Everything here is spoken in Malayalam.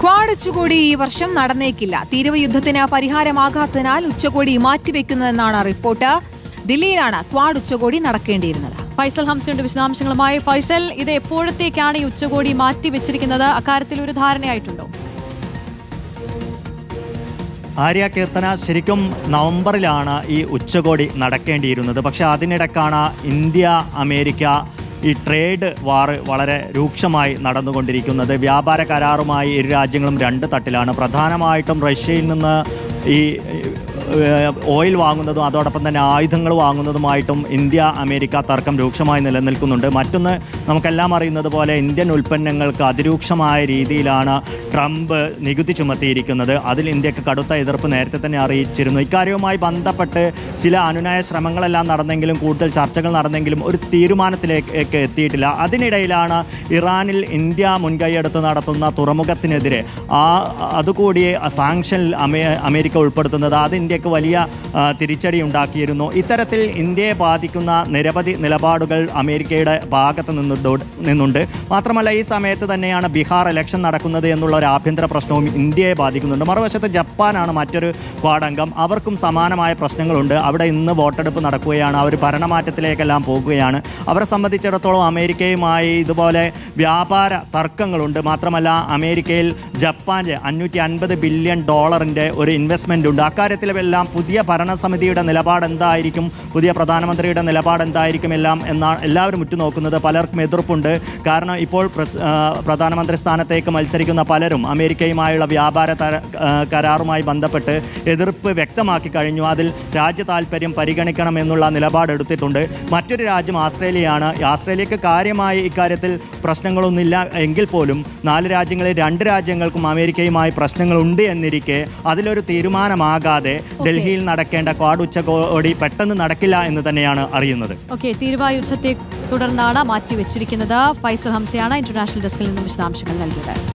ക്വാഡ് ഉച്ചകോടി ഈ വർഷം നടന്നേക്കില്ല. തീരുവ യുദ്ധത്തിന് പരിഹാരമാകാത്തതിനാൽ ഉച്ചകോടി മാറ്റിവെക്കുന്നതെന്നാണ് റിപ്പോർട്ട്. ദില്ലിയിലാണ് ക്വാഡ് ഉച്ചകോടി നടക്കേണ്ടിയിരുന്നത്. ഫൈസൽ ഹംസയുടെ വിശദാംശങ്ങളുമായി. ഫൈസൽ, ഇത് എപ്പോഴത്തേക്കാണ് ഈ ഉച്ചകോടി മാറ്റിവെച്ചിരിക്കുന്നത്? അക്കാര്യത്തിൽ ഒരു ധാരണയായിട്ടുണ്ടോ? ആര്യ കീർത്തന, ശരിക്കും നവംബറിലാണ് ഈ ഉച്ചകോടി നടക്കേണ്ടിയിരുന്നത്. പക്ഷേ അതിനിടക്കാണ് ഇന്ത്യ അമേരിക്ക ഈ ട്രേഡ് വാർ വളരെ രൂക്ഷമായി നടന്നുകൊണ്ടിരിക്കുന്നത്. വ്യാപാര കരാറുമായി ഇരു രാജ്യങ്ങളും രണ്ട് തട്ടിലാണ്. പ്രധാനമായിട്ടും റഷ്യയിൽ നിന്ന് ഈ ഓയിൽ വാങ്ങുന്നതും അതോടൊപ്പം തന്നെ ആയുധങ്ങൾ വാങ്ങുന്നതുമായിട്ടും ഇന്ത്യ അമേരിക്ക തർക്കം രൂക്ഷമായി നിലനിൽക്കുന്നുണ്ട്. മറ്റൊന്ന്, നമുക്കെല്ലാം അറിയുന്നത് പോലെ ഇന്ത്യൻ ഉൽപ്പന്നങ്ങൾക്ക് അതിരൂക്ഷമായ രീതിയിലാണ് ട്രംപ് നികുതി ചുമത്തിയിരിക്കുന്നത്. അതിൽ ഇന്ത്യക്ക് കടുത്ത എതിർപ്പ് നേരത്തെ തന്നെ അറിയിച്ചിരുന്നു. ഇക്കാര്യവുമായി ബന്ധപ്പെട്ട് ചില അനുനയ ശ്രമങ്ങളെല്ലാം നടന്നെങ്കിലും കൂടുതൽ ചർച്ചകൾ നടന്നെങ്കിലും ഒരു തീരുമാനത്തിലേക്ക് എത്തിയിട്ടില്ല. അതിനിടയിലാണ് ഇറാനിൽ ഇന്ത്യ മുൻകൈയെടുത്ത് നടത്തുന്ന തുറമുഖത്തിനെതിരെ അതുകൂടി സാങ്ഷനിൽ അമേരിക്ക ഉൾപ്പെടുത്തുന്നത്. അത് ഇന്ത്യക്ക് വലിയ തിരിച്ചടി ഉണ്ടാക്കിയിരുന്നു. ഇത്തരത്തിൽ ഇന്ത്യയെ ബാധിക്കുന്ന നിരവധി നിലപാടുകൾ അമേരിക്കയുടെ ഭാഗത്ത് നിന്നുണ്ട്. മാത്രമല്ല, ഈ സമയത്ത് തന്നെയാണ് ബീഹാർ ഇലക്ഷൻ നടക്കുന്നത് എന്നുള്ള ഒരു ആഭ്യന്തര പ്രശ്നവും ഇന്ത്യയെ ബാധിക്കുന്നുണ്ട്. മറുവശത്ത് ജപ്പാനാണ് മറ്റൊരു ക്വാഡംഗം. അവർക്കും സമാനമായ പ്രശ്നങ്ങളുണ്ട്. അവിടെ ഇന്ന് വോട്ടെടുപ്പ് നടക്കുകയാണ്. അവർ ഭരണമാറ്റത്തിലേക്കെല്ലാം പോകുകയാണ്. അവരെ സംബന്ധിച്ചിടത്തോളം അമേരിക്കയുമായി ഇതുപോലെ വ്യാപാര തർക്കങ്ങളുണ്ട്. മാത്രമല്ല, അമേരിക്കയിൽ ജപ്പാൻ്റെ $550 ബില്യൺ ഒരു ഇൻവെസ്റ്റ്മെൻ്റ് ഉണ്ട്. അക്കാര്യത്തിലെല്ലാം പുതിയ ഭരണസമിതിയുടെ നിലപാട് എന്തായിരിക്കും, പുതിയ പ്രധാനമന്ത്രിയുടെ നിലപാട് എന്തായിരിക്കും എല്ലാവരും ഉറ്റുനോക്കുന്നത്. പലർക്കും എതിർപ്പുണ്ട്. കാരണം ഇപ്പോൾ പ്രധാനമന്ത്രി സ്ഥാനത്തേക്ക് മത്സരിക്കുന്ന പലരും അമേരിക്കയുമായുള്ള വ്യാപാര കരാറുമായി ബന്ധപ്പെട്ട് എതിർപ്പ് വ്യക്തമാക്കി കഴിഞ്ഞു. അതിൽ രാജ്യ താൽപ്പര്യം പരിഗണിക്കണം എന്നുള്ള നിലപാടെടുത്തിട്ടുണ്ട്. മറ്റൊരു രാജ്യം ആസ്ട്രേലിയയാണ്. ആസ്ട്രേലിയക്ക് കാര്യമായി ഇക്കാര്യത്തിൽ പ്രശ്നങ്ങളൊന്നുമില്ല എങ്കിൽ പോലും 4 രാജ്യങ്ങളിൽ 2 രാജ്യങ്ങൾക്കും അമേരിക്കയുമായി പ്രശ്നങ്ങളുണ്ട് എന്നിരിക്കെ അതിലൊരു തീരുമാനമാകാതെ ഡൽഹിയിൽ നടക്കേണ്ട ക്വാഡ് ഉച്ചകോടി പെട്ടെന്ന് നടക്കില്ല എന്ന് തന്നെയാണ് അറിയുന്നത്. തീരുവ യുദ്ധത്തെ തുടർന്നാണ് മാറ്റിവെച്ചിരിക്കുന്നത്. ഫൈസൽ ഹംസയാണ് ഇന്റർനാഷണൽ ഡെസ്കിൽ നിന്നും വിശദാംശങ്ങൾ നൽകിയത്.